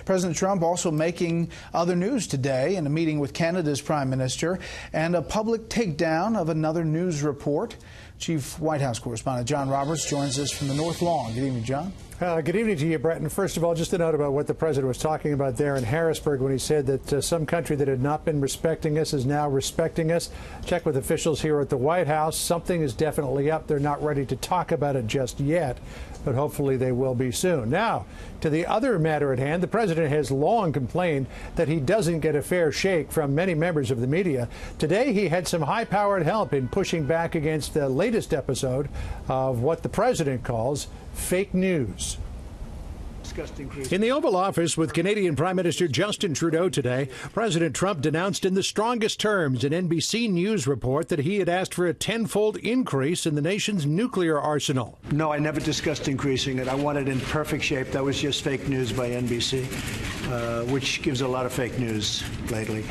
President Trump also making other news today in a meeting with Canada's Prime Minister and a public takedown of another news report. Chief White House correspondent John Roberts joins us from the North Lawn. Good evening, John. Good evening to you, Brett. And first of all, just a note about what the president was talking about there in Harrisburg when he said that some country that had not been respecting us is now respecting us. Check with officials here at the White House. Something is definitely up. They're not ready to talk about it just yet, but hopefully they will be soon. Now, to the other matter at hand, the president has long complained that he doesn't get a fair shake from many members of the media. Today, he had some high-powered help in pushing back against the latest episode of what the president calls fake news. In the Oval Office with Canadian Prime Minister Justin Trudeau today, President Trump denounced in the strongest terms an NBC News report that he had asked for a tenfold increase in the nation's nuclear arsenal. No, I never discussed increasing it. I want it in perfect shape. That was just fake news by NBC, which gives a lot of fake news lately.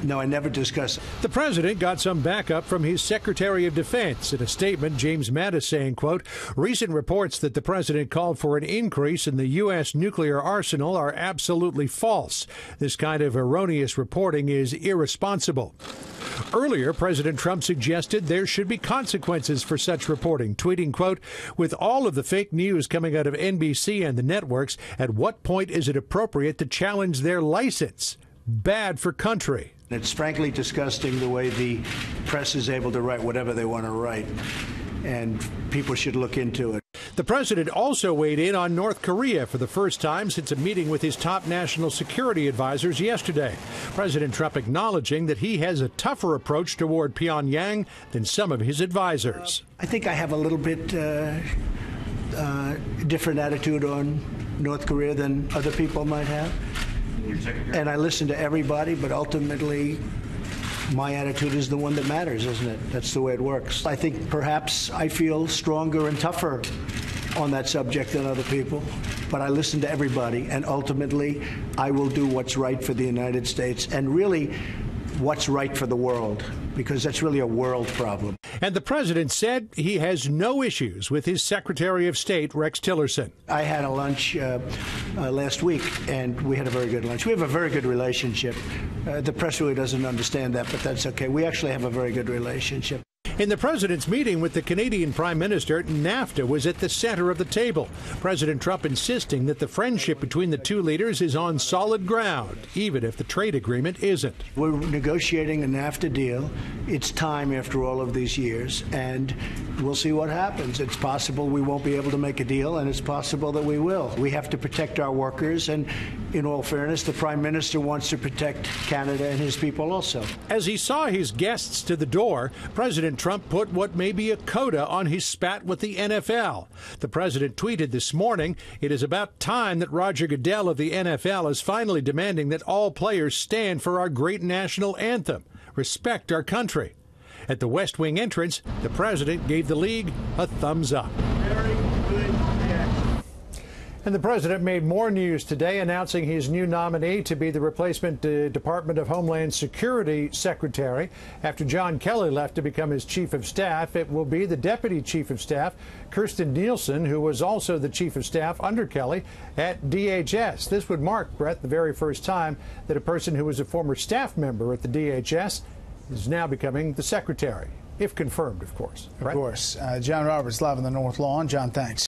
No, I never discussed it. The president got some backup from his Secretary of Defense. In a statement, James Mattis saying, quote, "Recent reports that the president called for an increase in the U.S. nuclear arsenal are absolutely false. This kind of erroneous reporting is irresponsible." Earlier, President Trump suggested there should be consequences for such reporting, tweeting, quote, "With all of the fake news coming out of NBC and the networks, at what point is it appropriate to challenge their license? Bad for country." It's frankly disgusting the way the press is able to write whatever they want to write, and people should look into it. The president also weighed in on North Korea for the first time since a meeting with his top national security advisors yesterday. President Trump acknowledging that he has a tougher approach toward Pyongyang than some of his advisors. I think I have a little bit different attitude on North Korea than other people might have. And I listen to everybody, but ultimately my attitude is the one that matters, isn't it? That's the way it works. I think perhaps I feel stronger and tougher on that subject than other people, but I listen to everybody, and ultimately I will do what's right for the United States and really what's right for the world, because that's really a world problem. And the president said he has no issues with his Secretary of State, Rex Tillerson. I had a lunch last week, and we had a very good lunch. We have a very good relationship. The press really doesn't understand that, but that's okay. We actually have a very good relationship. In the president's meeting with the Canadian Prime Minister, NAFTA was at the center of the table. President Trump insisting that the friendship between the two leaders is on solid ground, even if the trade agreement isn't. We're negotiating a NAFTA deal. It's time after all of these years, and we'll see what happens. It's possible we won't be able to make a deal, and it's possible that we will. We have to protect our workers, and in all fairness, the Prime Minister wants to protect Canada and his people also. As he saw his guests to the door, President Trump put what may be a coda on his spat with the NFL. The president tweeted this morning, "It is about time that Roger Goodell of the NFL is finally demanding that all players stand for our great national anthem. Respect our country." At the West Wing entrance, the president gave the league a thumbs up. Very good reaction. And the president made more news today, announcing his new nominee to be the replacement Department of Homeland Security Secretary. After John Kelly left to become his chief of staff, it will be the deputy chief of staff, Kirstjen Nielsen, who was also the chief of staff under Kelly at DHS. This would mark, Brett, the very first time that a person who was a former staff member at the DHS is now becoming the secretary, if confirmed, of course. Of course. John Roberts, live on the North Lawn. John, thanks.